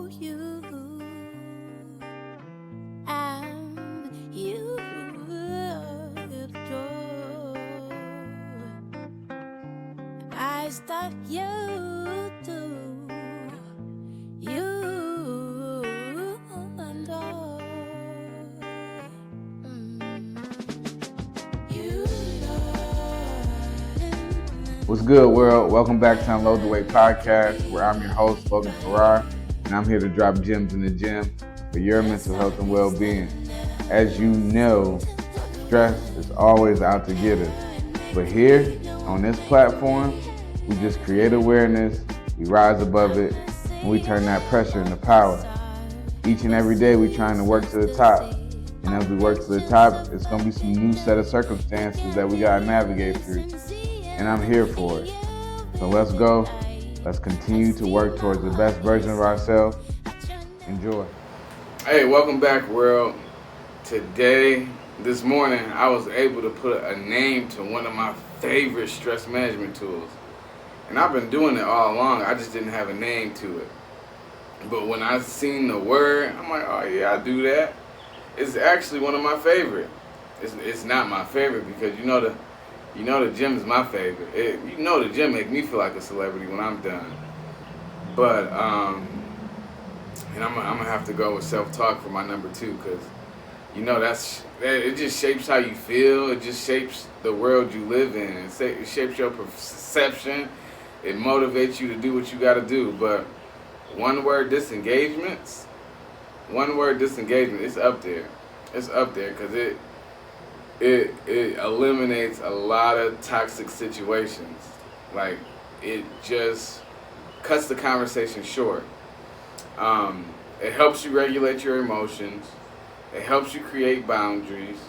you. I'm you. I start you too. You and I. You What's good, world? Welcome back to Unload the Weight Podcast, where I'm your host, Logan Farrar, and I'm here to drop gems in the gym for your mental health and well-being. As you know, stress is always out to get us. But here, on this platform, we just create awareness, we rise above it, and we turn that pressure into power. Each and every day, we're trying to work to the top. And as we work to the top, it's going to be some new set of circumstances that we got to navigate through. And I'm here for it. So let's go. Let's continue to work towards the best version of ourselves. Enjoy. Hey, welcome back, world. Today, this morning, I was able to put a name to one of my favorite stress management tools. And I've been doing it all along. I just didn't have a name to it. But when I seen the word, I'm like, oh yeah, I do that. It's actually one of my favorite. It's not my favorite because you know the gym is my favorite. The gym make me feel like a celebrity when I'm done. But and I'm gonna have to go with self-talk for my number 2 because it just shapes how you feel. It just shapes the world you live in. It shapes your perception. It motivates you to do what you got to do. But one word disengagements. It's up there. It's up there because it eliminates a lot of toxic situations. Like, it just cuts the conversation short. It helps you regulate your emotions. It helps you create boundaries.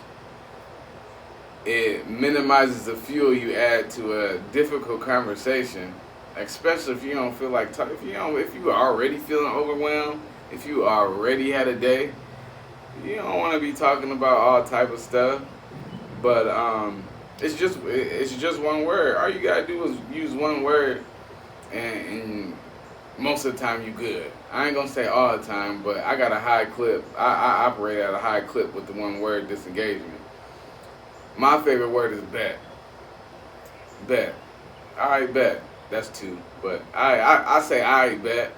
It minimizes the fuel you add to a difficult conversation, especially if you don't feel like if you are already feeling overwhelmed, if you already had a day, you don't want to be talking about all type of stuff. But it's just one word. All you gotta do is use one word, and most of the time you good. I ain't gonna say all the time, but I got a high clip. I operate at a high clip with the one word disengagement. My favorite word is bet. Bet. I bet. That's 2, but I say I bet,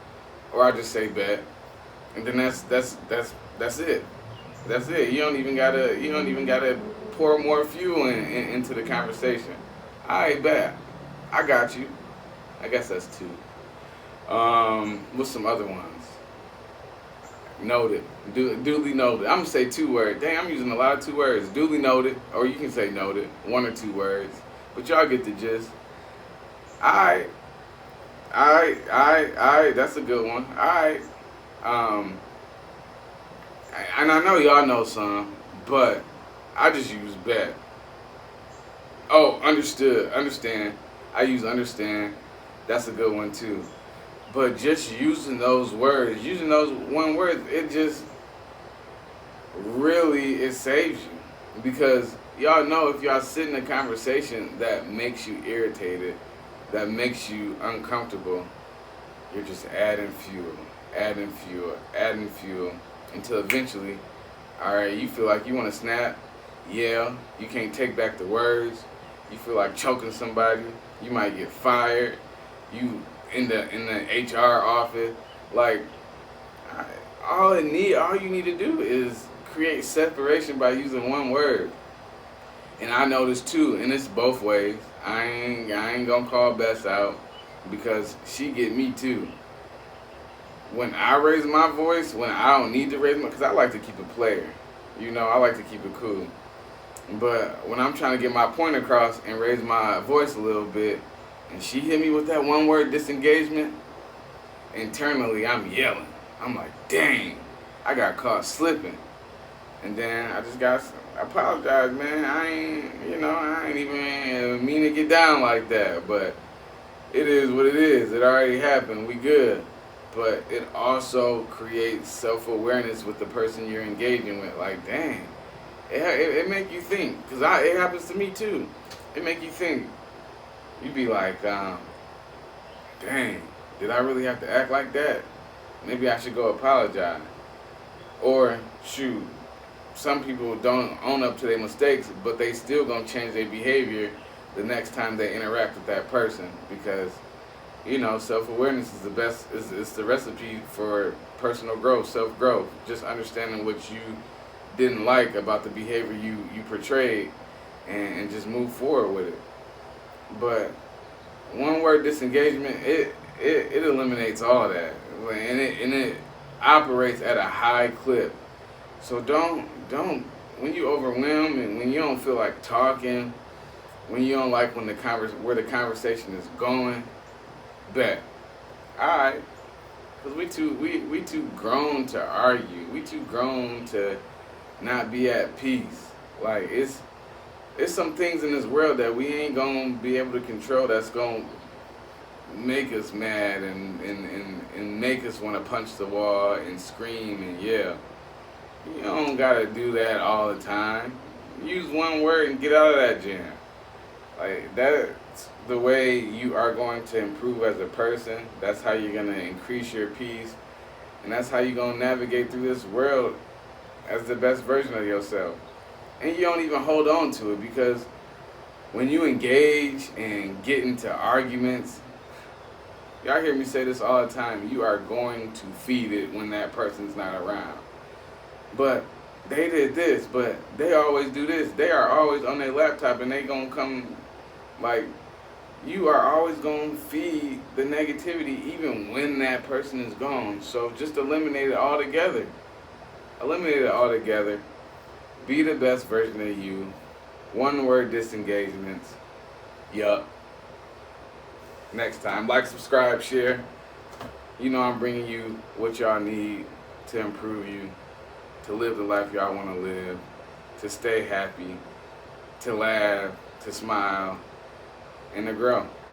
or I just say bet, and then that's it. That's it. You don't even gotta pour more fuel into the conversation. I bet. I got you. I guess that's 2. What's some other ones? Noted. Duly noted. I'm gonna say 2 words. Dang, I'm using a lot of 2 words. Duly noted, or you can say noted. 1 or 2 words. But y'all get the gist. I. That's a good one. And I know y'all know some, but I just use bet. Oh, understood. Understand. I use understand. That's a good one too. But just using those words, using those one word, it just it saves you. Because y'all know if y'all sit in a conversation that makes you irritated, that makes you uncomfortable, you're just adding fuel, until eventually, alright, you feel like you want to snap. Yeah, you can't take back the words. You feel like choking somebody. You might get fired. You in the HR office. Like, all you need to do is create separation by using one word. And I noticed too, and it's both ways. I ain't gonna call Bess out because she get me too. When I raise my voice, when I don't need to raise because I like to keep it player. I like to keep it cool. But when I'm trying to get my point across and raise my voice a little bit, and she hit me with that one word disengagement, internally I'm yelling. I'm like, dang, I got caught slipping. And then I apologize, man. I ain't even mean to get down like that. But it is what it is. It already happened. We good. But it also creates self-awareness with the person you're engaging with. Like, dang, it make you think. Because it happens to me too. It make you think. You be like, dang, did I really have to act like that? maybe I should go apologize. Or shoot, some people don't own up to their mistakes, but they still gonna change their behavior the next time they interact with that person because self-awareness is the best. It's the recipe for personal growth, self-growth. Just understanding what you didn't like about the behavior you portrayed, and just move forward with it. But one word disengagement, it eliminates all of that, and it operates at a high clip. So don't when you overwhelm and when you don't feel like talking, when you don't like where the conversation is going, bet. Alright. Because we too grown to argue. We too grown to not be at peace. Like it's some things in this world that we ain't gonna be able to control that's gonna make us mad and make us want to punch the wall and scream and yell. You don't gotta do that all the time. Use one word and get out of that jam. Like that's the way you are going to improve as a person. That's how you're gonna increase your peace, and that's how you're gonna navigate through this world as the best version of yourself. And you don't even hold on to it because when you engage and get into arguments, y'all hear me say this all the time, you are going to feed it when that person's not around. But they did this, but they always do this. They are always on their laptop and they gonna come, like, you are always gonna feed the negativity even when that person is gone. So just eliminate it altogether. Eliminate it altogether. Be the best version of you. One word disengagements. Yup. Next time. Like, subscribe, share. I'm bringing you what y'all need to improve you, to live the life y'all want to live, to stay happy, to laugh, to smile, and to grow.